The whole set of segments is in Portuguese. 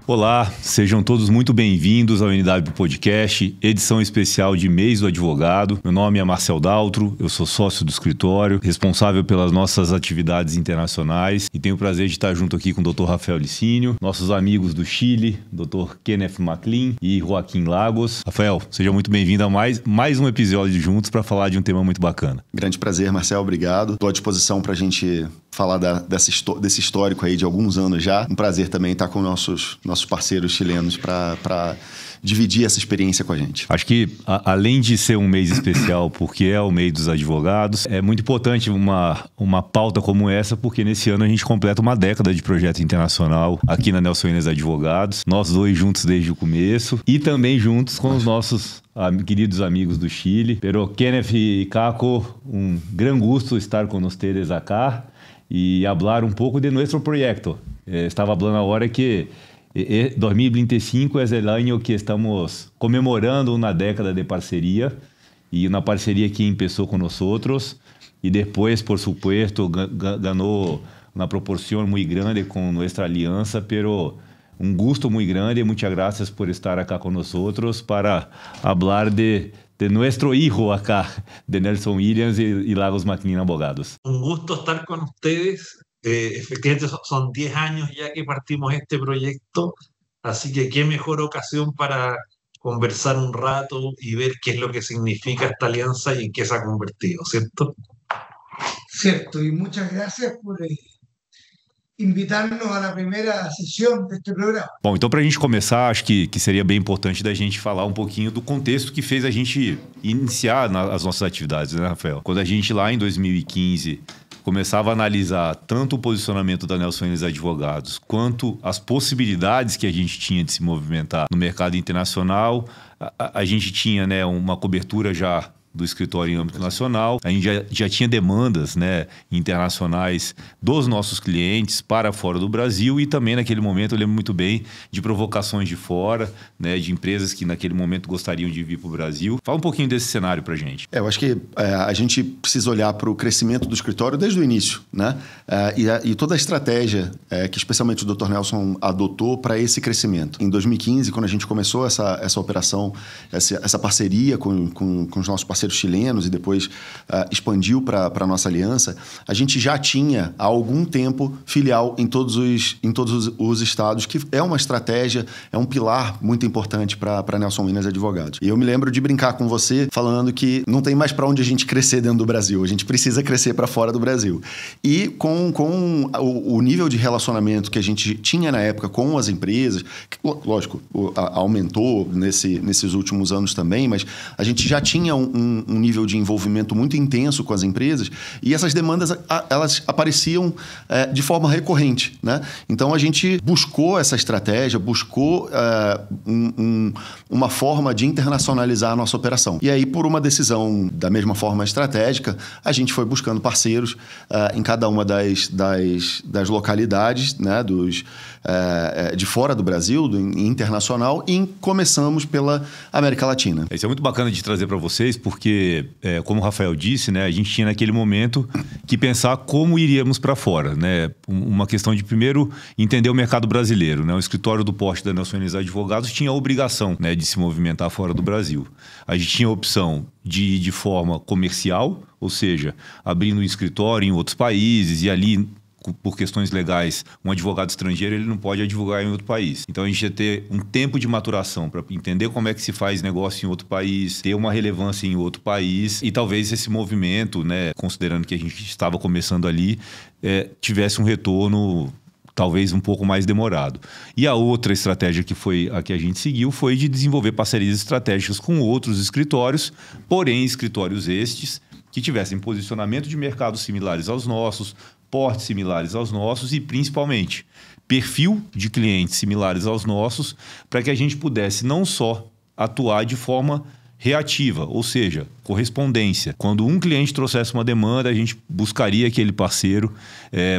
Olá, sejam todos muito bem-vindos ao NW Podcast, edição especial de Mês do Advogado. Meu nome é Marcel Daltro, eu sou sócio do escritório, responsável pelas nossas atividades internacionais e tenho o prazer de estar junto aqui com o Dr. Rafael Licínio, nossos amigos do Chile, Dr. Kenneth MacLean e Joaquim Lagos. Rafael, seja muito bem-vindo a mais um episódio juntos para falar de um tema muito bacana. Grande prazer, Marcel, obrigado. Estou à disposição para a gente falar desse histórico aí de alguns anos já. Um prazer também estar com nossos parceiros chilenos para dividir essa experiência com a gente. Acho que, além de ser um mês especial, porque é o mês dos advogados, é muito importante uma pauta como essa, porque nesse ano a gente completa uma década de projeto internacional aqui na Nelson Inês Advogados. Nós dois juntos desde o começo e também juntos com os nossos queridos amigos do Chile. Pero Kenneth e Caco, um gran gusto estar con ustedes acá y hablar un poco de nuestro proyecto. Estaba hablando ahora que 2025 é o ano que estamos comemorando uma década de parceria e uma parceria que começou com nós e depois, por supuesto, ganhou uma proporção muito grande com nossa aliança, pero um gosto muito grande e muitas graças por estar acá com nós para falar de nuestro hijo acá, de Nelson Williams y Lagos MacLean Abogados. Un gusto estar con ustedes. Efectivamente son 10 años ya que partimos este proyecto, así que qué mejor ocasión para conversar un rato y ver qué es lo que significa esta alianza y en qué se ha convertido, ¿cierto? Cierto, y muchas gracias por invitarnos a la primeira sessão deste programa. Bom, então para a gente começar, acho que seria bem importante da gente falar um pouquinho do contexto que fez a gente iniciar as nossas atividades, né, Rafael? Quando a gente lá em 2015 começava a analisar tanto o posicionamento da Nelson Inês Advogados quanto as possibilidades que a gente tinha de se movimentar no mercado internacional, a gente tinha, né, uma cobertura já do escritório em âmbito nacional. A gente já tinha demandas, né, internacionais dos nossos clientes para fora do Brasil e também naquele momento, eu lembro muito bem, de provocações de fora, né, de empresas que naquele momento gostariam de vir para o Brasil. Fala um pouquinho desse cenário para a gente. Eu acho que a gente precisa olhar para o crescimento do escritório desde o início, né? E toda a estratégia que especialmente o Dr. Nelson adotou para esse crescimento. Em 2015, quando a gente começou essa operação, essa parceria com os nossos parceiros chilenos e depois expandiu para a nossa aliança, a gente já tinha há algum tempo filial em todos os estados, que é uma estratégia, é um pilar muito importante para Nelson Inês Advogados. E eu me lembro de brincar com você falando que não tem mais para onde a gente crescer dentro do Brasil, a gente precisa crescer para fora do Brasil. E com o nível de relacionamento que a gente tinha na época com as empresas, que, lógico, aumentou nesses últimos anos também, mas a gente já tinha um nível de envolvimento muito intenso com as empresas e essas demandas, elas apareciam de forma recorrente, né? Então, a gente buscou essa estratégia, buscou uma forma de internacionalizar a nossa operação. E aí, por uma decisão da mesma forma estratégica, a gente foi buscando parceiros em cada uma das localidades, né, de fora do Brasil, internacional, e começamos pela América Latina. Isso é muito bacana de trazer para vocês, porque, como o Rafael disse, né, a gente tinha naquele momento que pensar como iríamos para fora, né? Uma questão de, primeiro, entender o mercado brasileiro, né? O escritório do porte da Nelson Inês Advogados tinha a obrigação, né, de se movimentar fora do Brasil. A gente tinha a opção de ir de forma comercial, ou seja, abrindo um escritório em outros países e ali, por questões legais, um advogado estrangeiro ele não pode advogar em outro país. Então a gente ia ter um tempo de maturação para entender como é que se faz negócio em outro país, ter uma relevância em outro país e talvez esse movimento, né, considerando que a gente estava começando ali, tivesse um retorno talvez um pouco mais demorado. E a outra estratégia que foi a que a gente seguiu foi de desenvolver parcerias estratégicas com outros escritórios, porém escritórios estes que tivessem posicionamento de mercados similares aos nossos, portes similares aos nossos e, principalmente, perfil de clientes similares aos nossos, para que a gente pudesse não só atuar de forma reativa, ou seja, correspondência. Quando um cliente trouxesse uma demanda, a gente buscaria aquele parceiro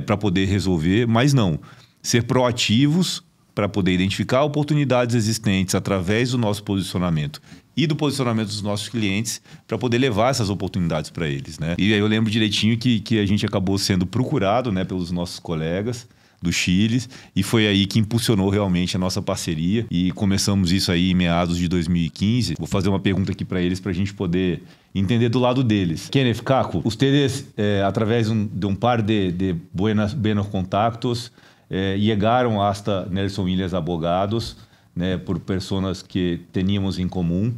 para poder resolver, mas não. Ser proativos para poder identificar oportunidades existentes através do nosso posicionamento e do posicionamento dos nossos clientes para poder levar essas oportunidades para eles, né? E aí eu lembro direitinho que a gente acabou sendo procurado, né, pelos nossos colegas do Chile, e foi aí que impulsionou realmente a nossa parceria, e começamos isso aí em meados de 2015. Vou fazer uma pergunta aqui para eles para a gente poder entender do lado deles. Kenneth, Caco, ustedes, através de um par de buenos contactos, llegaron hasta Nelson Williams Abogados, né, por pessoas que teníamos em comum,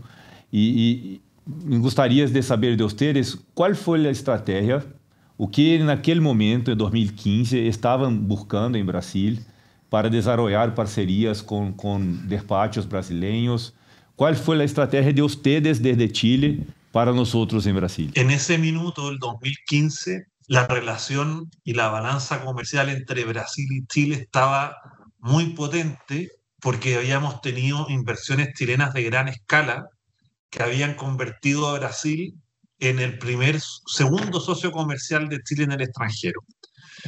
e me gostaria de saber de ustedes qual foi a estratégia, o que naquele momento, em 2015, estavam buscando em Brasil para desenvolver parcerias com despachos brasileiros. Qual foi a estratégia de ustedes desde Chile para nosotros en Brasil? En ese minuto, el 2015, la relación y la balanza comercial entre Brasil y Chile estaba muy potente porque habíamos tenido inversiones chilenas de gran escala que habían convertido a Brasil en el segundo socio comercial de Chile en el extranjero.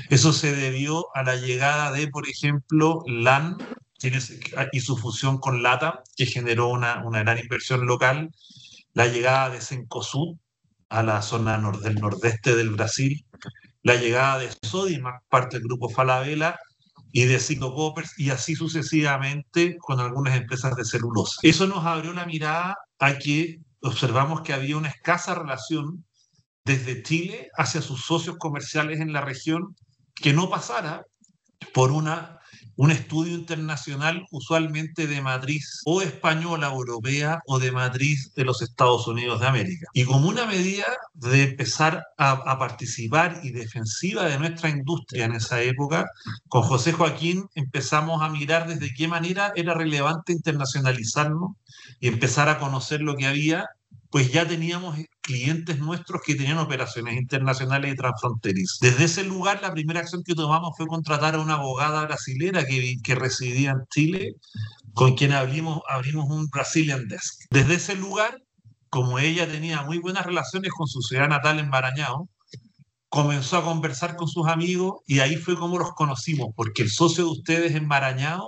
Eso se debió a la llegada de, por ejemplo, LAN y su fusión con LATAM, que generó una gran inversión local, la llegada de Cencosud a la zona del nordeste del Brasil, la llegada de Sodimac, parte del grupo Falabella, y de Ciclo Coppers, y así sucesivamente con algunas empresas de celulosa. Eso nos abrió la mirada a que observamos que había una escasa relación desde Chile hacia sus socios comerciales en la región que no pasara por un estudio internacional usualmente de matriz o española, europea, o de matriz de los Estados Unidos de América. Y como una medida de empezar a participar y defensiva de nuestra industria en esa época, con José Joaquín empezamos a mirar desde qué manera era relevante internacionalizarnos y empezar a conocer lo que había, pues ya teníamos clientes nuestros que tenían operaciones internacionales y transfronterizas. Desde ese lugar, la primera acción que tomamos fue contratar a una abogada brasilera que residía en Chile, con quien abrimos un Brazilian Desk. Desde ese lugar, como ella tenía muy buenas relaciones con su ciudad natal en Maranhão, comenzó a conversar con sus amigos y ahí fue como los conocimos, porque el socio de ustedes en Maranhão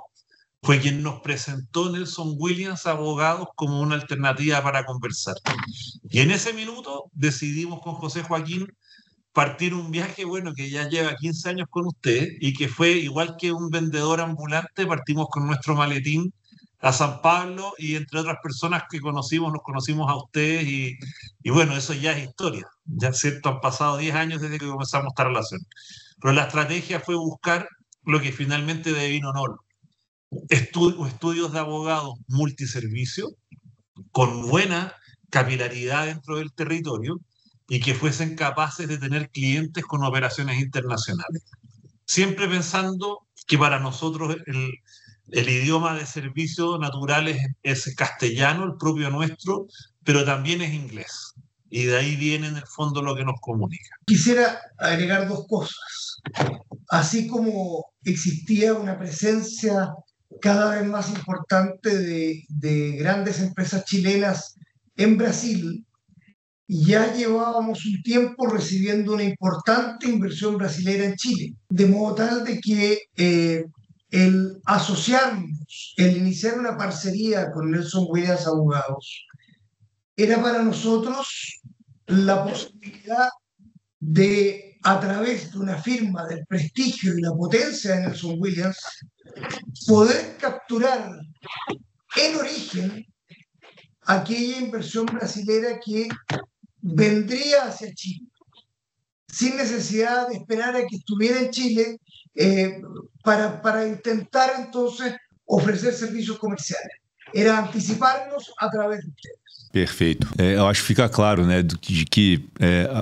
fue quien nos presentó Nelson Williams Abogados como una alternativa para conversar. Y en ese minuto decidimos con José Joaquín partir un viaje, bueno, que ya lleva 15 años con usted y que fue igual que un vendedor ambulante. Partimos con nuestro maletín a San Pablo y entre otras personas que nos conocimos a ustedes y bueno, eso ya es historia. Ya cierto, han pasado 10 años desde que comenzamos esta relación. Pero la estrategia fue buscar lo que finalmente devino Nolo. Estudios de abogados multiservicio con buena capilaridad dentro del territorio y que fuesen capaces de tener clientes con operaciones internacionales. Siempre pensando que para nosotros el idioma de servicio natural es castellano, el propio nuestro, pero también es inglés. Y de ahí viene en el fondo lo que nos comunica. Quisiera agregar dos cosas. Así como existía una presencia cada vez más importante de grandes empresas chilenas en Brasil, ya llevábamos un tiempo recibiendo una importante inversión brasilera en Chile, de modo tal de que el asociarnos, el iniciar una parcería con Nelson Williams Abogados, era para nosotros la posibilidad de, a través de una firma del prestigio y la potencia de Nelson Williams, poder capturar en origen aquella inversión brasilera que vendría hacia Chile, sin necesidad de esperar a que estuviera en Chile para intentar entonces ofrecer servicios comerciales. Era anticiparnos a través de ustedes. Perfeito. Eu acho que fica claro, né, de que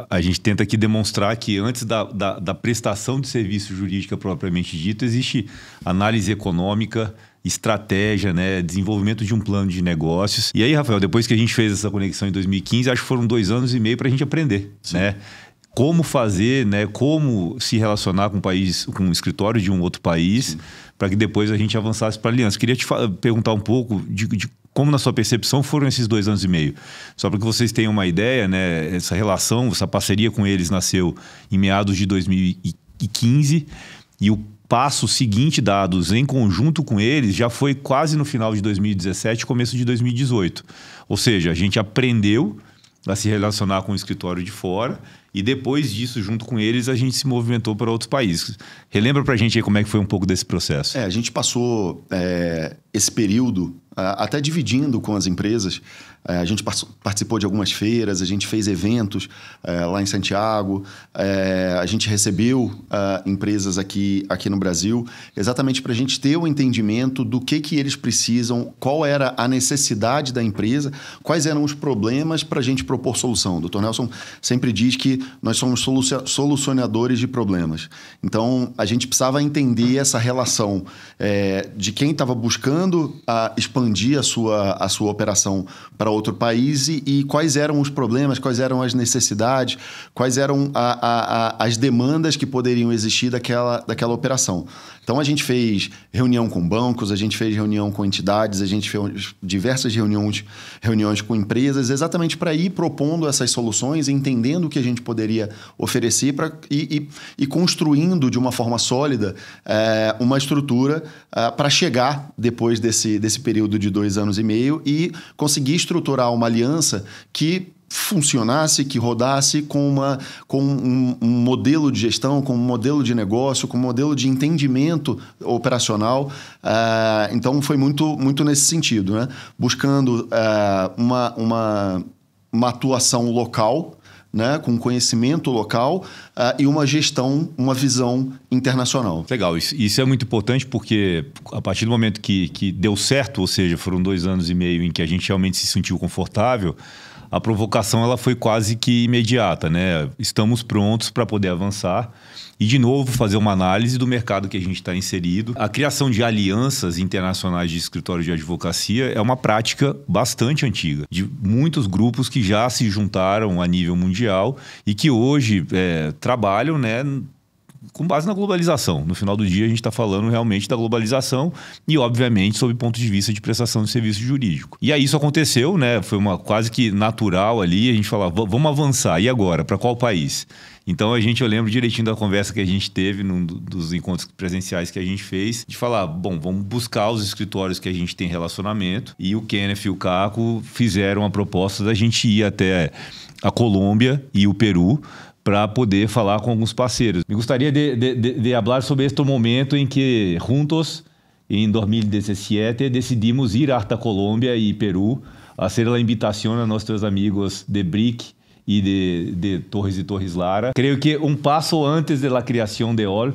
a gente tenta aqui demonstrar que antes da prestação de serviço jurídica propriamente dito, existe análise econômica, estratégia, né, desenvolvimento de um plano de negócios. E aí, Rafael, depois que a gente fez essa conexão em 2015, acho que foram 2 anos e meio para a gente aprender, né? Como fazer, né, como se relacionar com um escritório de um outro país, para que depois a gente avançasse para a aliança. Queria te perguntar um pouco de como, na sua percepção, foram esses 2 anos e meio. Só para que vocês tenham uma ideia, né, essa relação, essa parceria com eles nasceu em meados de 2015 e o passo seguinte dados em conjunto com eles já foi quase no final de 2017, começo de 2018. Ou seja, a gente aprendeu a se relacionar com o escritório de fora. E depois disso, junto com eles, a gente se movimentou para outros países. Relembra para a gente aí como é que foi um pouco desse processo. A gente passou esse período até dividindo com as empresas. A gente participou de algumas feiras, a gente fez eventos lá em Santiago, a gente recebeu empresas aqui no Brasil, exatamente para a gente ter o entendimento do que eles precisam, qual era a necessidade da empresa, quais eram os problemas para a gente propor solução. O Dr. Nelson sempre diz que nós somos solucionadores de problemas. Então, a gente precisava entender essa relação de quem estava buscando expandir a sua operação para outro país e quais eram os problemas, quais eram as necessidades, quais eram as demandas que poderiam existir daquela operação. Então, a gente fez reunião com bancos, a gente fez reunião com entidades, a gente fez diversas reuniões com empresas, exatamente para ir propondo essas soluções, entendendo o que a gente poderia oferecer e construindo de uma forma sólida uma estrutura para chegar depois desse período de 2 anos e meio e conseguir estruturar uma aliança que funcionasse, que rodasse com um modelo de gestão, com um modelo de negócio, com um modelo de entendimento operacional. Então, foi muito nesse sentido, né? Buscando uma atuação local, né, com conhecimento local e uma gestão, uma visão internacional. Legal, isso é muito importante porque a partir do momento que deu certo, ou seja, foram 2 anos e meio em que a gente realmente se sentiu confortável, a provocação ela foi quase que imediata, né? Estamos prontos para poder avançar e, de novo, fazer uma análise do mercado que a gente está inserido. A criação de alianças internacionais de escritórios de advocacia é uma prática bastante antiga, de muitos grupos que já se juntaram a nível mundial e que hoje trabalham, né, com base na globalização. No final do dia, a gente está falando realmente da globalização e, obviamente, sob o ponto de vista de prestação de serviço jurídico. E aí isso aconteceu, né? Foi quase que natural ali, a gente falava, vamos avançar. E agora? Para qual país? Então, eu lembro direitinho da conversa que a gente teve num dos encontros presenciais que a gente fez, de falar, bom, vamos buscar os escritórios que a gente tem relacionamento. E o Kenneth e o Caco fizeram a proposta da gente ir até a Colômbia e o Peru para poder falar com alguns parceiros. Me gostaria de falar sobre este momento em que, juntos, em 2017, decidimos ir hasta Colômbia e Peru a fazer a invitação a nossos amigos de BRIC e de Torres y Torres Lara. Creio que passo antes da criação de OL,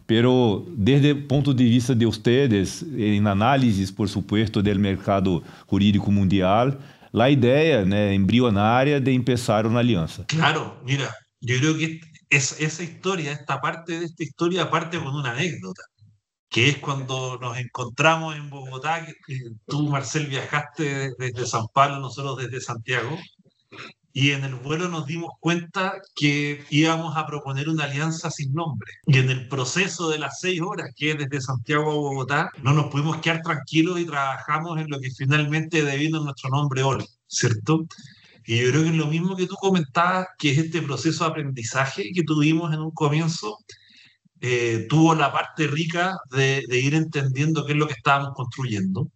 pero desde o ponto de vista de ustedes, em análises, por supuesto, do mercado jurídico mundial, a ideia, né, embrionária de começar uma aliança. Claro, mira, yo creo que esta parte de esta historia parte con una anécdota, que es cuando nos encontramos en Bogotá, que tú, Marcel, viajaste desde San Pablo, nosotros desde Santiago, y en el vuelo nos dimos cuenta que íbamos a proponer una alianza sin nombre. Y en el proceso de las 6 horas, que es desde Santiago a Bogotá, no nos pudimos quedar tranquilos y trabajamos en lo que finalmente devino nuestro nombre hoy, ¿cierto? Y yo creo que es lo mismo que tú comentabas, que es este proceso de aprendizaje que tuvimos en un comienzo, tuvo la parte rica de ir entendiendo qué es lo que estábamos construyendo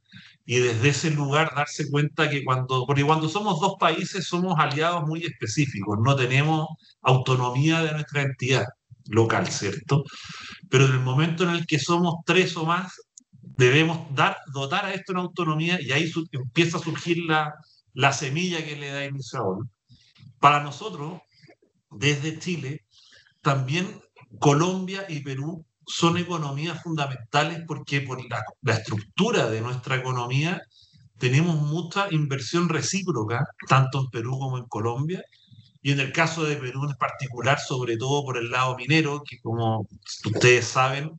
y desde ese lugar darse cuenta que porque cuando somos 2 países somos aliados muy específicos, no tenemos autonomía de nuestra entidad local, ¿cierto? Pero en el momento en el que somos 3 o más, debemos dotar a esto una autonomía y ahí empieza a surgir la semilla que le da inicio a OL. Para nosotros, desde Chile, también Colombia y Perú son economías fundamentales porque por la estructura de nuestra economía tenemos mucha inversión recíproca, tanto en Perú como en Colombia, y en el caso de Perú en particular, sobre todo por el lado minero, que como ustedes saben,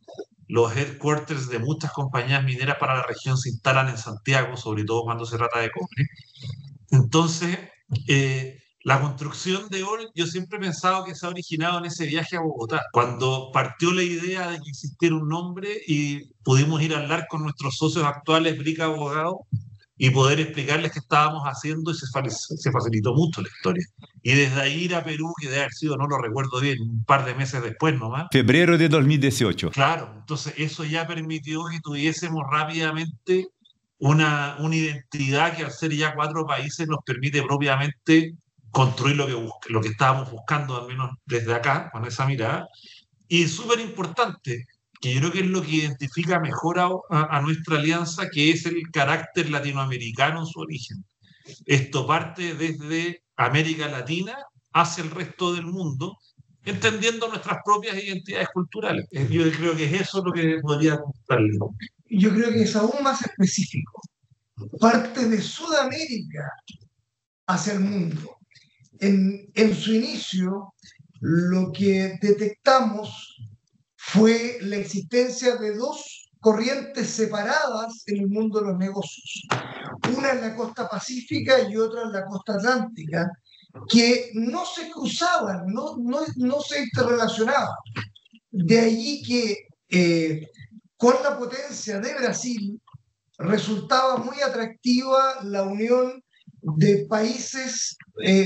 los headquarters de muchas compañías mineras para la región se instalan en Santiago, sobre todo cuando se trata de cobre. Entonces, la construcción de OL, yo siempre he pensado que se ha originado en ese viaje a Bogotá, cuando partió la idea de que existiera un nombre y pudimos ir a hablar con nuestros socios actuales, Brica Abogados, y poder explicarles qué estábamos haciendo y se facilitó mucho la historia. Y desde ahí ir a Perú, que debe haber sido, no lo recuerdo bien, un par de meses después nomás. Febrero de 2018. Claro, entonces eso ya permitió que tuviésemos rápidamente una identidad que al ser ya 4 países nos permite propiamente construir lo que estábamos buscando, al menos desde acá, con esa mirada. Y súper importante, que yo creo que es lo que identifica mejor a nuestra alianza, que es el carácter latinoamericano en su origen. Esto parte desde América Latina hacia el resto del mundo, entendiendo nuestras propias identidades culturales. Yo creo que es eso lo que podría contarle. Yo creo que es aún más específico. Parte de Sudamérica hacia el mundo. En su inicio, lo que detectamos fue la existencia de dos corrientes separadas en el mundo de los negocios. Una en la costa pacífica y otra en la costa atlántica, que no se cruzaban, no se interrelacionaban. De allí que con la potencia de Brasil resultaba muy atractiva la unión de países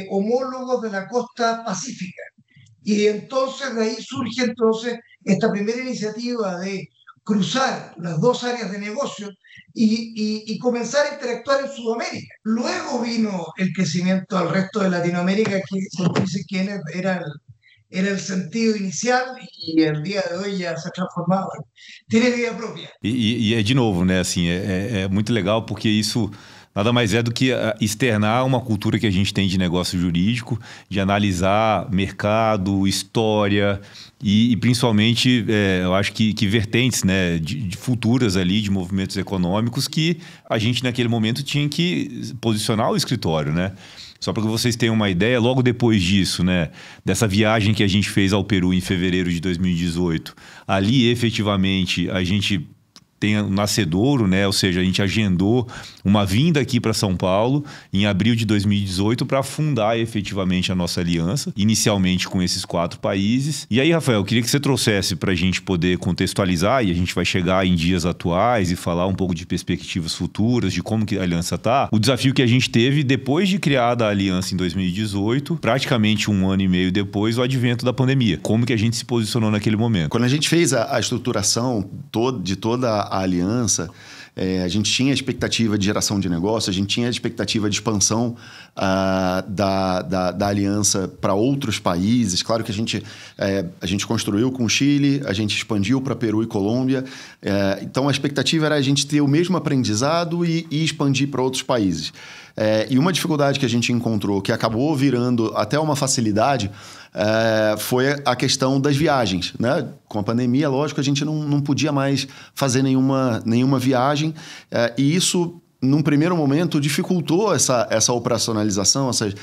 homólogos de la costa pacífica. Y entonces de ahí surge esta primera iniciativa de cruzar las dos áreas de negocio y comenzar a interactuar en Sudamérica. Luego vino el crecimiento al resto de Latinoamérica, que dice que era el sentido inicial, y el día de hoy ya se ha transformado, tiene vida propia. E de novo, né, assim, é muito legal porque isso nada mais é do que externar uma cultura que a gente tem de negócio jurídico, de analisar mercado, história e principalmente, eu acho que vertentes, né, de futuras ali, de movimentos econômicos que a gente naquele momento tinha que posicionar o escritório, né? Só para que vocês tenham uma ideia, logo depois disso, né, dessa viagem que a gente fez ao Peru em fevereiro de 2018, ali efetivamente a gente tem o nascedouro, né? Ou seja, a gente agendou uma vinda aqui para São Paulo em abril de 2018 para fundar efetivamente a nossa aliança, inicialmente com esses 4 países. E aí, Rafael, eu queria que você trouxesse para a gente poder contextualizar, e a gente vai chegar em dias atuais e falar um pouco de perspectivas futuras, de como que a aliança está. O desafio que a gente teve depois de criada a aliança em 2018, praticamente 1 ano e meio depois, o advento da pandemia. Como que a gente se posicionou naquele momento? Quando a gente fez a estruturação de toda a aliança, a gente tinha a expectativa de geração de negócio, a gente tinha a expectativa de expansão da aliança para outros países. Claro que a gente construiu com o Chile, a gente expandiu para Peru e Colômbia. Então, a expectativa era a gente ter o mesmo aprendizado e expandir para outros países. E uma dificuldade que a gente encontrou, que acabou virando até uma facilidade, foi a questão das viagens, né? Com a pandemia, lógico, a gente não podia mais fazer nenhuma viagem, e isso, num primeiro momento, dificultou essa operacionalização, essa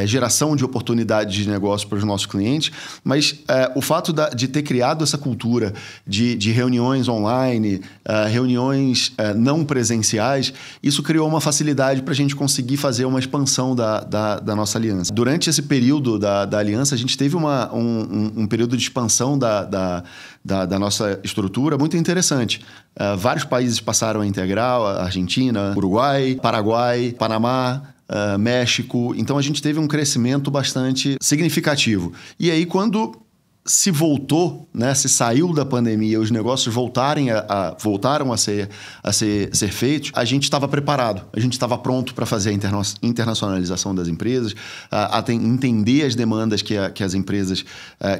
geração de oportunidades de negócio para os nossos clientes, mas o fato de ter criado essa cultura de reuniões online, reuniões não presenciais, isso criou uma facilidade para a gente conseguir fazer uma expansão da nossa aliança. Durante esse período da aliança, a gente teve um período de expansão da nossa estrutura muito interessante. Vários países passaram a integrar, a Argentina, Uruguai, Paraguai, Panamá, México. Então, a gente teve um crescimento bastante significativo. E aí, quando se voltou, né, se saiu da pandemia, os negócios voltaram a ser feitos, a gente estava preparado, a gente estava pronto para fazer a internacionalização das empresas, entender as demandas que as empresas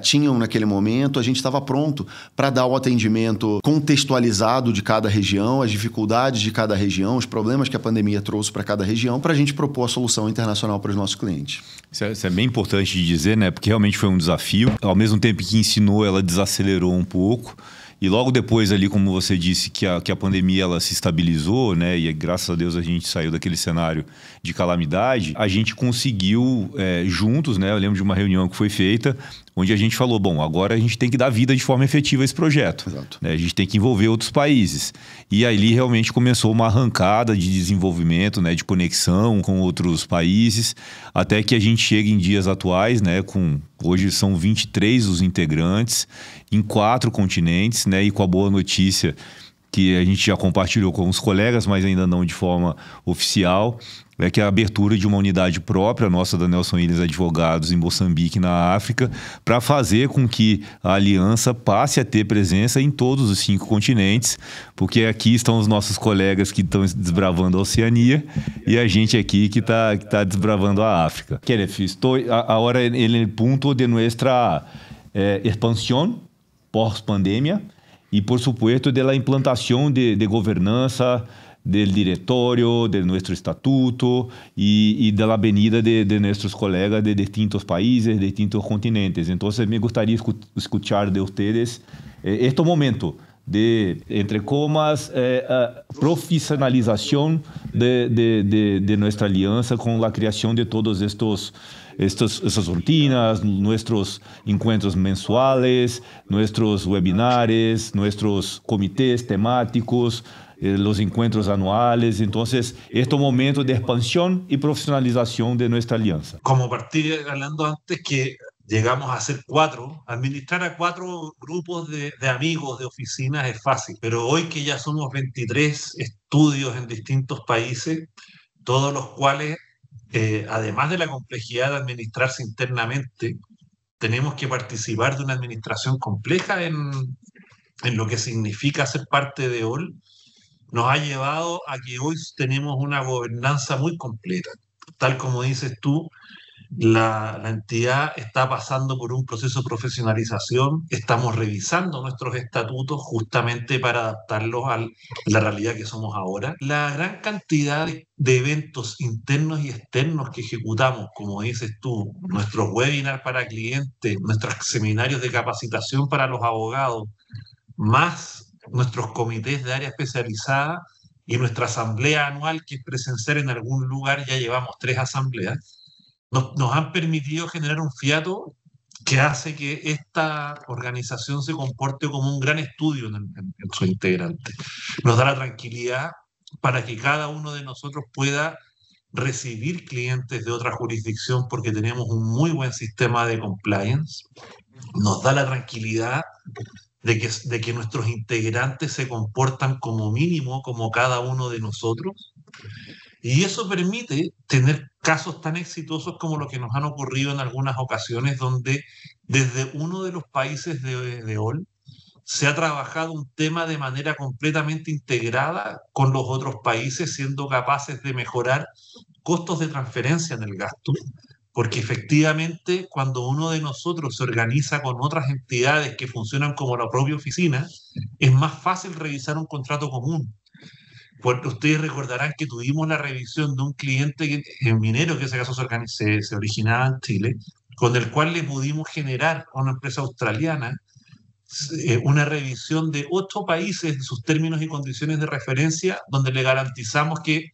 tinham naquele momento. A gente estava pronto para dar o atendimento contextualizado de cada região, as dificuldades de cada região, os problemas que a pandemia trouxe para cada região, para a gente propor a solução internacional para os nossos clientes. Isso é bem importante de dizer, né? Porque realmente foi um desafio. Ao mesmo tempo que ensinou, ela desacelerou um pouco. E logo depois ali, como você disse, que a pandemia ela se estabilizou, né? E graças a Deus a gente saiu daquele cenário de calamidade. A gente conseguiu juntos, né? Eu lembro de uma reunião que foi feita, onde a gente falou, bom, agora a gente tem que dar vida de forma efetiva a esse projeto. Exato. Né? A gente tem que envolver outros países. E ali realmente começou uma arrancada de desenvolvimento, né? De conexão com outros países, até que a gente chega em dias atuais, né? Hoje são 23 os integrantes, em 4 continentes, né? E com a boa notícia que a gente já compartilhou com os colegas, mas ainda não de forma oficial, é que a abertura de uma unidade própria, nossa da Nelson Williams Advogados, em Moçambique, na África, para fazer com que a aliança passe a ter presença em todos os 5 continentes, porque aqui estão os nossos colegas que estão desbravando a Oceania e a gente aqui que está desbravando a África. Kenneth, estou agora no ponto de nossa expansão pós-pandemia e, por supuesto, de la implantação de governança, del directorio, de nuestro estatuto y de la venida de nuestros colegas de distintos países, de distintos continentes. Entonces, me gustaría escuchar de ustedes este momento de, entre comas, profesionalización de nuestra alianza con la creación de todos esas rutinas, nuestros encuentros mensuales, nuestros webinares, nuestros comités temáticos, los encuentros anuales. Entonces, este momento de expansión y profesionalización de nuestra alianza. Como partí hablando antes, que llegamos a ser 4, administrar a 4 grupos de amigos de oficinas es fácil, pero hoy que ya somos 23 estudios en distintos países, todos los cuales, además de la complejidad de administrarse internamente, tenemos que participar de una administración compleja en lo que significa ser parte de OL, nos ha llevado a que hoy tenemos una gobernanza muy completa. Tal como dices tú, la entidad está pasando por un proceso de profesionalización, estamos revisando nuestros estatutos justamente para adaptarlos a la realidad que somos ahora. La gran cantidad de eventos internos y externos que ejecutamos, como dices tú, nuestros webinars para clientes, nuestros seminarios de capacitación para los abogados, más nuestros comités de área especializada y nuestra asamblea anual, que es presencial en algún lugar, ya llevamos 3 asambleas, nos han permitido generar un fiato que hace que esta organización se comporte como un gran estudio en su integrante. Nos da la tranquilidad para que cada uno de nosotros pueda recibir clientes de otra jurisdicción porque tenemos un muy buen sistema de compliance. Nos da la tranquilidad de que nuestros integrantes se comportan como mínimo como cada uno de nosotros. Y eso permite tener casos tan exitosos como los que nos han ocurrido en algunas ocasiones, donde desde uno de los países de OL se ha trabajado un tema de manera completamente integrada con los otros países, siendo capaces de mejorar costos de transferencia en el gasto, porque efectivamente cuando uno de nosotros se organiza con otras entidades que funcionan como la propia oficina, es más fácil revisar un contrato común. Porque ustedes recordarán que tuvimos la revisión de un cliente minero, que en ese caso se originaba en Chile, con el cual le pudimos generar a una empresa australiana una revisión de 8 países, de sus términos y condiciones de referencia, donde le garantizamos que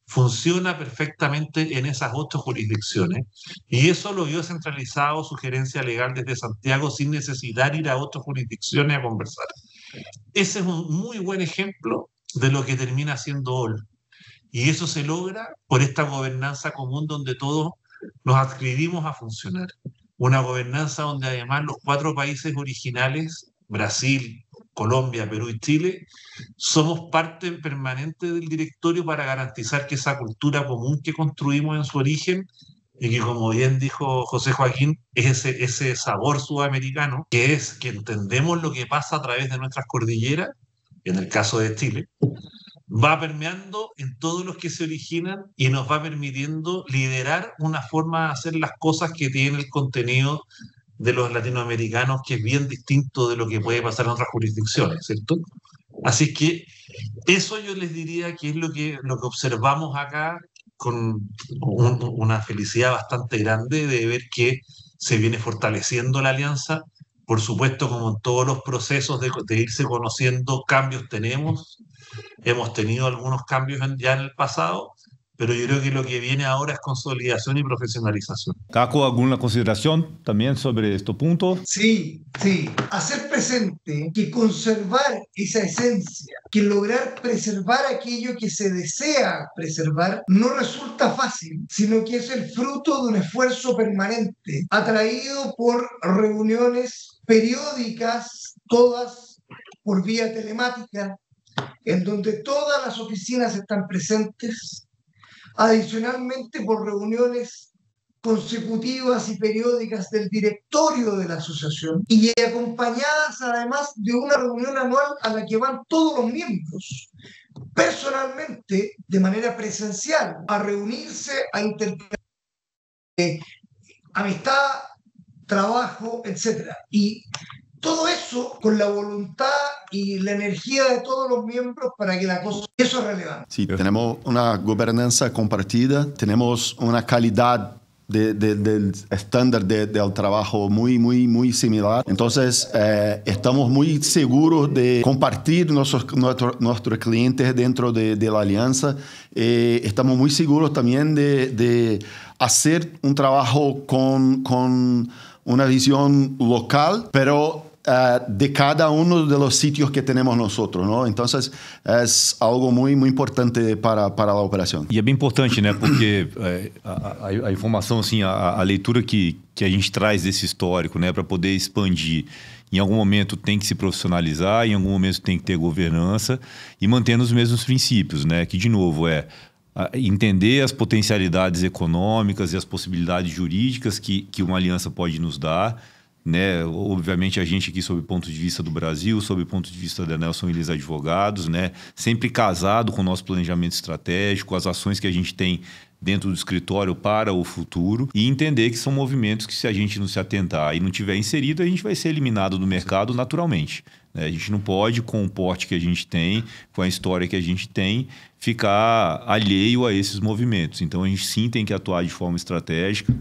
funciona perfectamente en esas 8 jurisdicciones. Y eso lo vio centralizado su gerencia legal desde Santiago sin necesitar ir a 8 jurisdicciones a conversar. Ese es un muy buen ejemplo de lo que termina siendo OL. Y eso se logra por esta gobernanza común donde todos nos adscribimos a funcionar. Una gobernanza donde además los 4 países originales, Brasil, Colombia, Perú y Chile, somos parte permanente del directorio para garantizar que esa cultura común que construimos en su origen y que, como bien dijo José Joaquín, es ese sabor sudamericano, que es que entendemos lo que pasa a través de nuestras cordilleras, en el caso de Chile, va permeando en todos los que se originan y nos va permitiendo liderar una forma de hacer las cosas que tiene el contenido de los latinoamericanos, que es bien distinto de lo que puede pasar en otras jurisdicciones, ¿cierto? Así que eso yo les diría que es lo que observamos acá con una felicidad bastante grande de ver que se viene fortaleciendo la alianza. Por supuesto, como en todos los procesos de irse conociendo, cambios tenemos. Hemos tenido algunos cambios ya en el pasado, pero yo creo que lo que viene ahora es consolidación y profesionalización. Caco, ¿alguna consideración también sobre este punto? Sí. Hacer presente que conservar esa esencia, que lograr preservar aquello que se desea preservar, no resulta fácil, sino que es el fruto de un esfuerzo permanente, atraído por reuniones periódicas, todas por vía telemática, en donde todas las oficinas están presentes, adicionalmente por reuniones consecutivas y periódicas del directorio de la asociación y acompañadas además de una reunión anual a la que van todos los miembros personalmente, de manera presencial, a reunirse, a intercambiar amistad, trabajo, etc. Y todo eso con la voluntad y la energía de todos los miembros para que la cosa... Eso es relevante. Sí, tenemos una gobernanza compartida, tenemos una calidad del estándar del trabajo muy similar. Entonces, estamos muy seguros de compartir nuestros clientes dentro de la alianza. Estamos muy seguros también de hacer un trabajo con una visión local, pero de cada uno de los sitios que tenemos nosotros, ¿no? Entonces, es algo muy importante para la operação. E é bem importante, né? Porque a informação, assim, a leitura que a gente traz desse histórico, né? Para poder expandir. Em algum momento tem que se profissionalizar, em algum momento tem que ter governança e mantendo os mesmos princípios, né? Que, de novo, entender as potencialidades econômicas e as possibilidades jurídicas que uma aliança pode nos dar, né? Obviamente a gente aqui sob o ponto de vista do Brasil, sob o ponto de vista da Nelson Williams Advogados, né? Sempre casado com o nosso planejamento estratégico, as ações que a gente tem dentro do escritório para o futuro e entender que são movimentos que, se a gente não se atentar e não tiver inserido, a gente vai ser eliminado do mercado naturalmente, né? A gente não pode, com o porte que a gente tem, com a história que a gente tem, ficar alheio a esses movimentos. Então a gente sim tem que atuar de forma estratégica.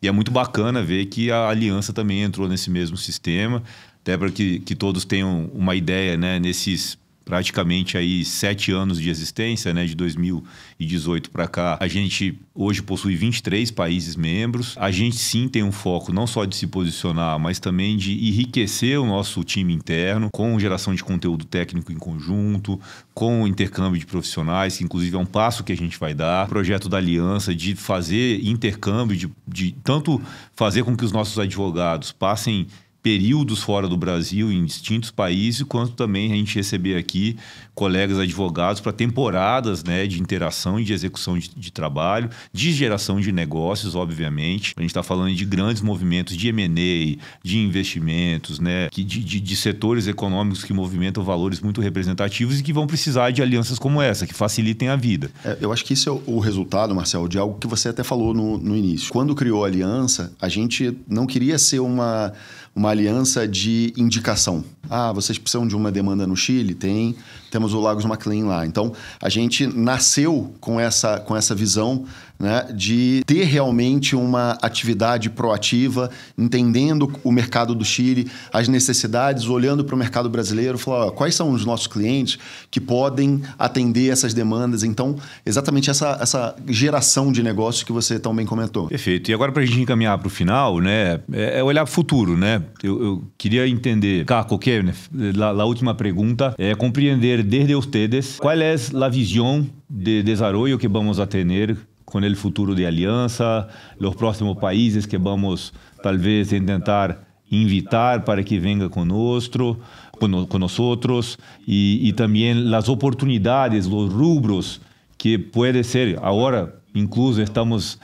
E é muito bacana ver que a aliança também entrou nesse mesmo sistema, até para que todos tenham uma ideia, né? Nesses praticamente aí 7 anos de existência, né? De 2018 para cá, a gente hoje possui 23 países membros. A gente sim tem um foco não só de se posicionar, mas também de enriquecer o nosso time interno com geração de conteúdo técnico em conjunto, com o intercâmbio de profissionais, que inclusive é um passo que a gente vai dar. O projeto da aliança de fazer intercâmbio, de tanto fazer com que os nossos advogados passem períodos fora do Brasil, em distintos países, quanto também a gente receber aqui colegas advogados para temporadas, né, de interação e de execução de trabalho, de geração de negócios, obviamente. A gente está falando de grandes movimentos de M&A, de investimentos, né, de setores econômicos que movimentam valores muito representativos e que vão precisar de alianças como essa, que facilitem a vida. Eu acho que isso é o resultado, Marcelo, de algo que você até falou no início. Quando criou a aliança, a gente não queria ser uma aliança de indicação. Vocês precisam de uma demanda no Chile? Temos o Lagos McLean lá. Então, a gente nasceu com essa visão, né, de ter realmente uma atividade proativa, entendendo o mercado do Chile, as necessidades, olhando para o mercado brasileiro, falar quais são os nossos clientes que podem atender essas demandas. Então, exatamente essa geração de negócios que você tão bem comentou. Perfeito. E agora, para a gente encaminhar para o final, né, é olhar para o futuro, né? Eu queria entender, Caco, a última pergunta é compreender desde ustedes qual é a visão de desenvolvimento que vamos a ter com o futuro de aliança, os próximos países que vamos talvez tentar invitar para que venga conosco, e também as oportunidades, os rubros que pode ser agora, incluso estamos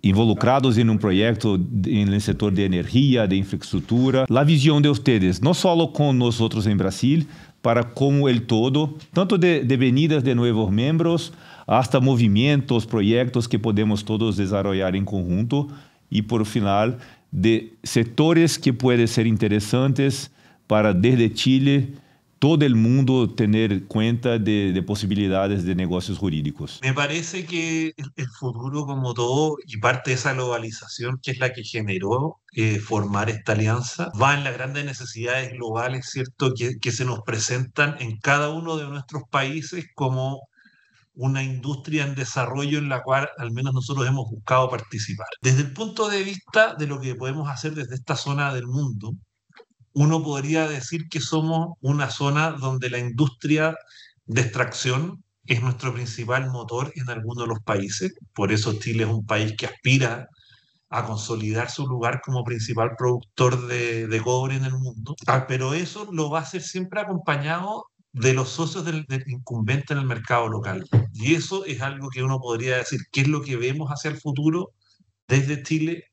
involucrados em um projeto no setor de energia, de infraestrutura. A visão de vocês, não só com nós outros em Brasil, para como el todo, tanto de venidas de novos membros, hasta movimentos, projetos que podemos todos desenvolver em conjunto e, por final, de setores que podem ser interessantes para, desde Chile, todo el mundo tener cuenta de posibilidades de negocios jurídicos. Me parece que el futuro, como todo, y parte de esa globalización que es la que generó formar esta alianza, va en las grandes necesidades globales, ¿cierto?, que se nos presentan en cada uno de nuestros países como una industria en desarrollo en la cual al menos nosotros hemos buscado participar. Desde el punto de vista de lo que podemos hacer desde esta zona del mundo, uno podría decir que somos una zona donde la industria de extracción es nuestro principal motor en algunos de los países. Por eso Chile es un país que aspira a consolidar su lugar como principal productor de cobre en el mundo. Pero eso lo va a hacer siempre acompañado de los socios del incumbente en el mercado local. Y eso es algo que uno podría decir, ¿qué es lo que vemos hacia el futuro desde Chile?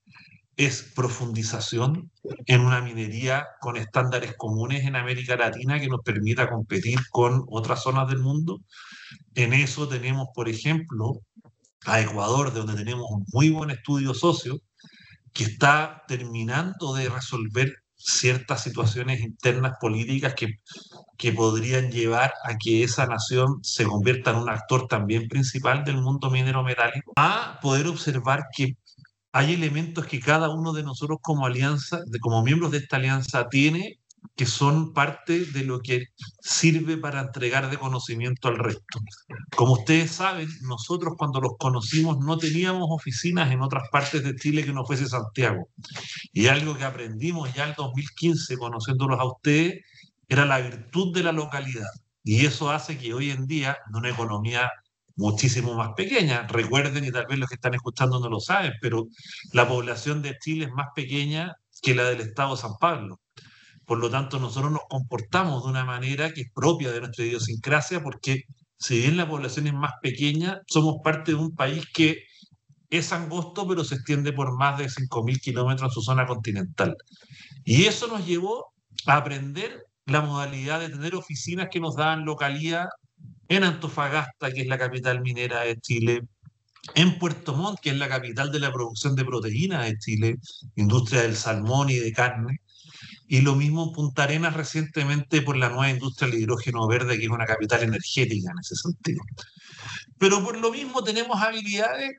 Es profundización en una minería con estándares comunes en América Latina que nos permita competir con otras zonas del mundo. En eso tenemos, por ejemplo, a Ecuador, de donde tenemos un muy buen estudio socio, que está terminando de resolver ciertas situaciones internas políticas que podrían llevar a que esa nación se convierta en un actor también principal del mundo minero metálico, a poder observar que hay elementos que cada uno de nosotros como alianza, como miembros de esta alianza, tiene, que son parte de lo que sirve para entregar de conocimiento al resto. Como ustedes saben, nosotros cuando los conocimos no teníamos oficinas en otras partes de Chile que no fuese Santiago. Y algo que aprendimos ya en el 2015, conociéndolos a ustedes, era la virtud de la localidad. Y eso hace que hoy en día, en una economía muchísimo más pequeña, recuerden, y tal vez los que están escuchando no lo saben, pero la población de Chile es más pequeña que la del estado de San Pablo. Por lo tanto, nosotros nos comportamos de una manera que es propia de nuestra idiosincrasia, porque si bien la población es más pequeña, somos parte de un país que es angosto, pero se extiende por más de 5.000 kilómetros en su zona continental. Y eso nos llevó a aprender la modalidad de tener oficinas que nos daban localía en Antofagasta, que es la capital minera de Chile, en Puerto Montt, que es la capital de la producción de proteínas de Chile, industria del salmón y de carne, y lo mismo en Punta Arenas recientemente por la nueva industria del hidrógeno verde, que es una capital energética en ese sentido. Pero por lo mismo tenemos habilidades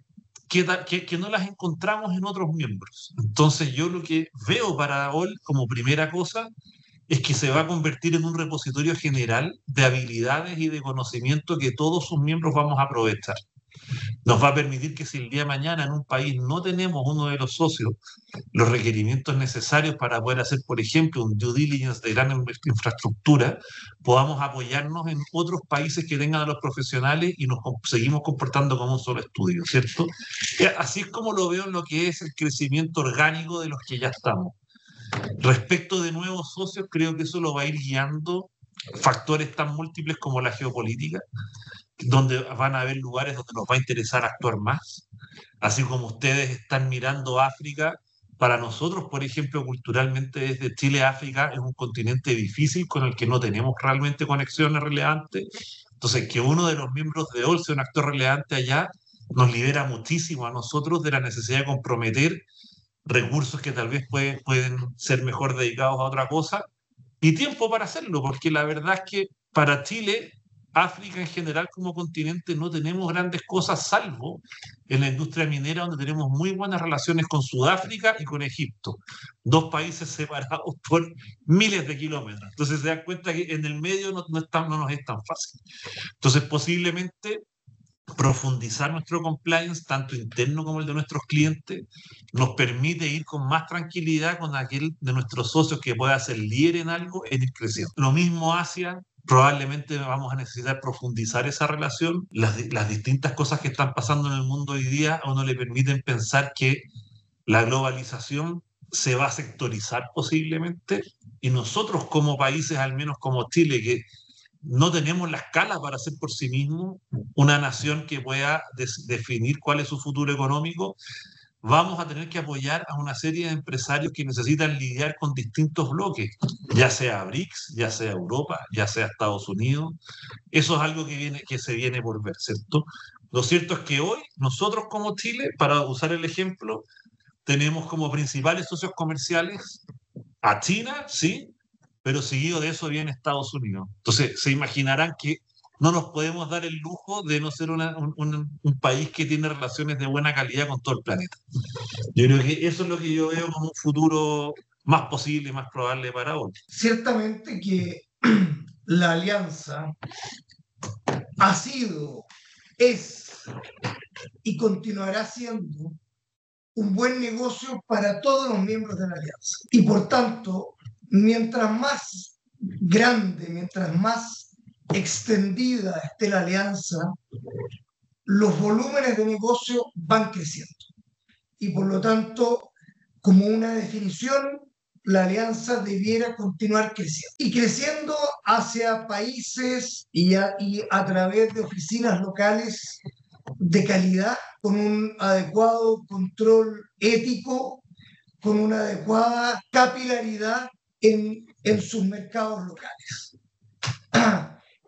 que no las encontramos en otros miembros. Entonces yo lo que veo para OL como primera cosa es que se va a convertir en un repositorio general de habilidades y de conocimiento que todos sus miembros vamos a aprovechar. Nos va a permitir que si el día de mañana en un país no tenemos uno de los socios los requerimientos necesarios para poder hacer, por ejemplo, un due diligence de gran infraestructura, podamos apoyarnos en otros países que tengan a los profesionales y nos seguimos comportando como un solo estudio, ¿cierto? Así es como lo veo en lo que es el crecimiento orgánico de los que ya estamos. Respecto de nuevos socios, creo que eso lo va a ir guiando factores tan múltiples como la geopolítica, donde van a haber lugares donde nos va a interesar actuar más, así como ustedes están mirando África. Para nosotros, por ejemplo, culturalmente desde Chile, África es un continente difícil con el que no tenemos realmente conexiones relevantes. Entonces, que uno de los miembros de OL sea un actor relevante allá nos libera muchísimo a nosotros de la necesidad de comprometer recursos que tal vez pueden ser mejor dedicados a otra cosa y tiempo para hacerlo, porque la verdad es que para Chile, África en general como continente no tenemos grandes cosas salvo en la industria minera, donde tenemos muy buenas relaciones con Sudáfrica y con Egipto, dos países separados por miles de kilómetros. Entonces se dan cuenta que en el medio no nos es tan fácil. Entonces posiblemente profundizar nuestro compliance, tanto interno como el de nuestros clientes, nos permite ir con más tranquilidad con aquel de nuestros socios que pueda ser líder en algo, en ir creciendo. Lo mismo Asia, probablemente vamos a necesitar profundizar esa relación. Las distintas cosas que están pasando en el mundo hoy día a uno le permiten pensar que la globalización se va a sectorizar posiblemente y nosotros como países, al menos como Chile, que no tenemos la escala para ser por sí mismo una nación que pueda definir cuál es su futuro económico, vamos a tener que apoyar a una serie de empresarios que necesitan lidiar con distintos bloques, ya sea BRICS, ya sea Europa, ya sea Estados Unidos. Eso es algo que se viene por ver, ¿cierto? Lo cierto es que hoy nosotros como Chile, para usar el ejemplo, tenemos como principales socios comerciales a China, sí, pero seguido de eso viene Estados Unidos. Entonces, se imaginarán que no nos podemos dar el lujo de no ser un país que tiene relaciones de buena calidad con todo el planeta. Yo creo que eso es lo que yo veo como un futuro más posible y más probable para hoy. Ciertamente que la alianza ha sido, es y continuará siendo un buen negocio para todos los miembros de la alianza. Y por tanto, mientras más grande, mientras más extendida esté la alianza, los volúmenes de negocio van creciendo. Y por lo tanto, como una definición, la alianza debiera continuar creciendo. Y creciendo hacia países y a través de oficinas locales de calidad, con un adecuado control ético, con una adecuada capilaridad en sus mercados locales.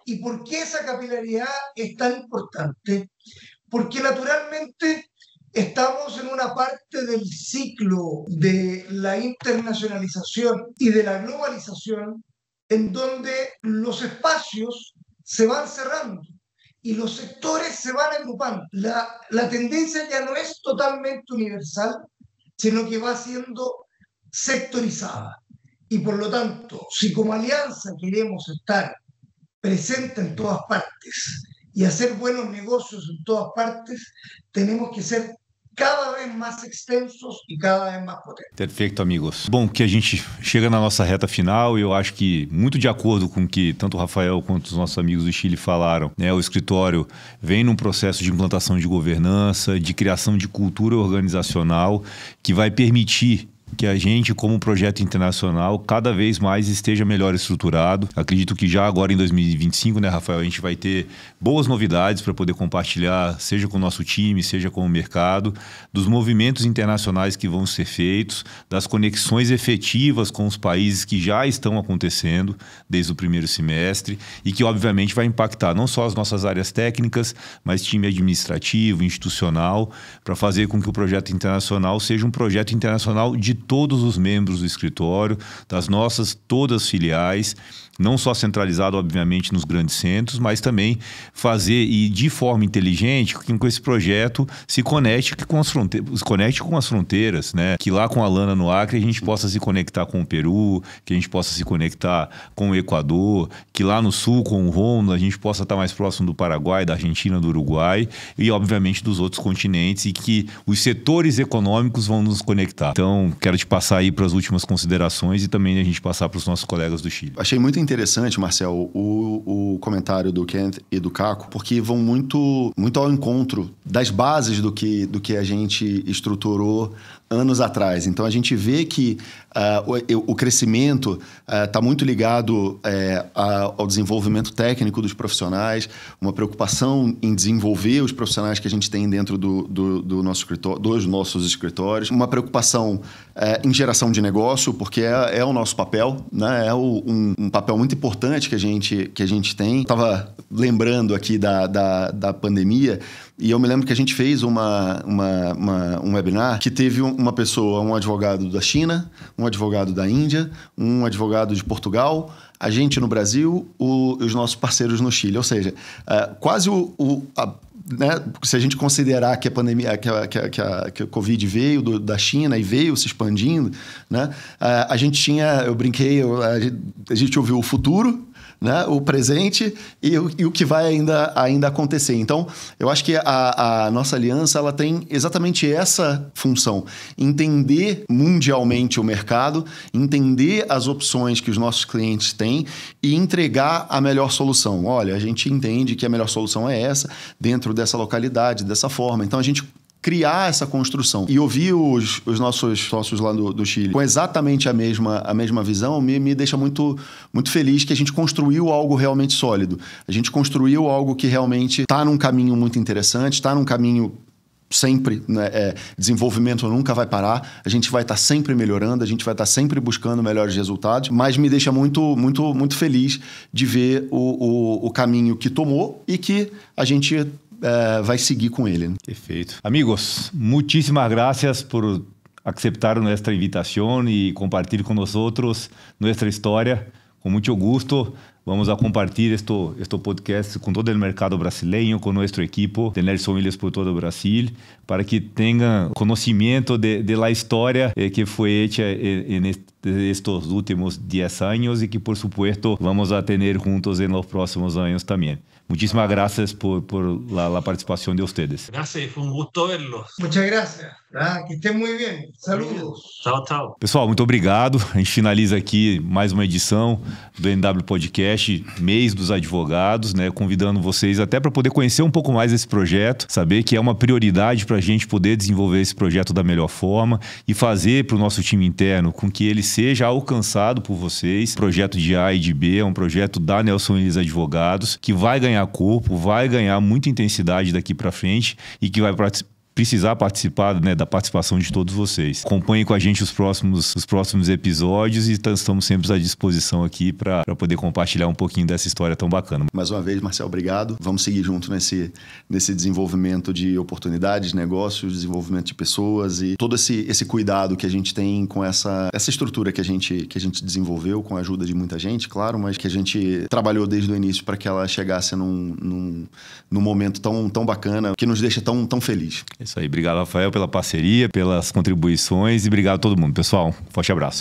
¿Y por qué esa capilaridad es tan importante? Porque naturalmente estamos en una parte del ciclo de la internacionalización y de la globalización en donde los espacios se van cerrando y los sectores se van agrupando. La tendencia ya no es totalmente universal, sino que va siendo sectorizada. Y por lo tanto, si como alianza queremos estar presentes en todas partes y hacer buenos negocios en todas partes, tenemos que ser cada vez mais extensos e cada vez mais potentes. Perfeito, amigos. Bom, que a gente chega na nossa reta final e eu acho que, muito de acordo com o que tanto o Rafael quanto os nossos amigos do Chile falaram, né, o escritório vem num processo de implantação de governança, de criação de cultura organizacional que vai permitir que a gente, como projeto internacional, cada vez mais esteja melhor estruturado. Acredito que já agora em 2025, né, Rafael, a gente vai ter boas novidades para poder compartilhar, seja com o nosso time, seja com o mercado, dos movimentos internacionais que vão ser feitos, das conexões efetivas com os países que já estão acontecendo desde o primeiro semestre e que, obviamente, vai impactar não só as nossas áreas técnicas, mas time administrativo, institucional, para fazer com que o projeto internacional seja um projeto internacional de todos os membros do escritório, das nossas todas filiais, não só centralizado, obviamente, nos grandes centros, mas também fazer e de forma inteligente que esse projeto se conecte com as fronteiras, né? Que lá com a Lana no Acre a gente possa se conectar com o Peru, que a gente possa se conectar com o Equador, que lá no sul com o Ronda a gente possa estar mais próximo do Paraguai, da Argentina, do Uruguai e, obviamente, dos outros continentes e que os setores econômicos vão nos conectar. Então, quero te passar aí para as últimas considerações e também a gente passar para os nossos colegas do Chile. Achei muito interessante, Marcel, o comentário do Kent e do Caco, porque vão muito ao encontro das bases do que a gente estruturou anos atrás. Então, a gente vê que o crescimento está muito ligado ao desenvolvimento técnico dos profissionais, uma preocupação em desenvolver os profissionais que a gente tem dentro do nosso escritório, dos nossos escritórios, uma preocupação em geração de negócio, porque é o nosso papel, né? É um papel muito importante que a gente tem. Estava lembrando aqui da pandemia e eu me lembro que a gente fez um webinar que teve uma pessoa, um advogado da China, um advogado da Índia, um advogado de Portugal, a gente no Brasil, os nossos parceiros no Chile. Ou seja, quase né, se a gente considerar que a pandemia, que a Covid veio da China e veio se expandindo, né, a gente tinha, eu brinquei, a gente ouviu o futuro, né, o presente e o que vai ainda acontecer. Então, eu acho que a nossa aliança ela tem exatamente essa função. Entender mundialmente o mercado, entender as opções que os nossos clientes têm e entregar a melhor solução. Olha, a gente entende que a melhor solução é essa, dentro dessa localidade, dessa forma. Então, a gente criar essa construção. E ouvir os nossos sócios lá do Chile com exatamente a mesma visão me deixa muito, muito feliz que a gente construiu algo realmente sólido. A gente construiu algo que realmente está num caminho muito interessante, está num caminho sempre, né, desenvolvimento nunca vai parar, a gente vai estar sempre melhorando, a gente vai estar sempre buscando melhores resultados, mas me deixa muito, muito, muito feliz de ver o caminho que tomou e que a gente vai seguir com ele. Perfeito. Amigos, muchísimas gracias por aceptar nuestra invitación y compartir con nosotros nuestra historia. Con mucho gusto vamos a compartir esto podcast con todo el mercado brasileño, con nuestro equipo de Nelson Williams por todo Brasil, para que tengan conocimiento de la historia que fue hecha en estos últimos 10 años y que, por supuesto, vamos a tener juntos en los próximos años también. Muchísimas gracias por la participación de ustedes. Gracias, fue un gusto verlos. Muchas gracias. Que estén muy bien. Saludos. Tchau, tchau. Pessoal, muito obrigado. A gente finaliza aqui mais uma edição do NW Podcast. podcast Mês dos Advogados, né? Convidando vocês até para poder conhecer um pouco mais desse projeto, saber que é uma prioridade para a gente poder desenvolver esse projeto da melhor forma e fazer para o nosso time interno com que ele seja alcançado por vocês. O projeto de A e de B é um projeto da Nelson Williams Advogados que vai ganhar corpo, vai ganhar muita intensidade daqui para frente e que vai precisar participar, né, da participação de todos vocês. Acompanhem com a gente os próximos episódios e estamos sempre à disposição aqui para poder compartilhar um pouquinho dessa história tão bacana. Mais uma vez, Marcel, obrigado. Vamos seguir junto nesse desenvolvimento de oportunidades, negócios, desenvolvimento de pessoas e todo esse cuidado que a gente tem com essa estrutura que a gente desenvolveu com a ajuda de muita gente, claro, mas que a gente trabalhou desde o início para que ela chegasse num momento tão bacana, que nos deixa tão feliz. É isso aí. Obrigado, Rafael, pela parceria, pelas contribuições e obrigado a todo mundo. Pessoal, forte abraço.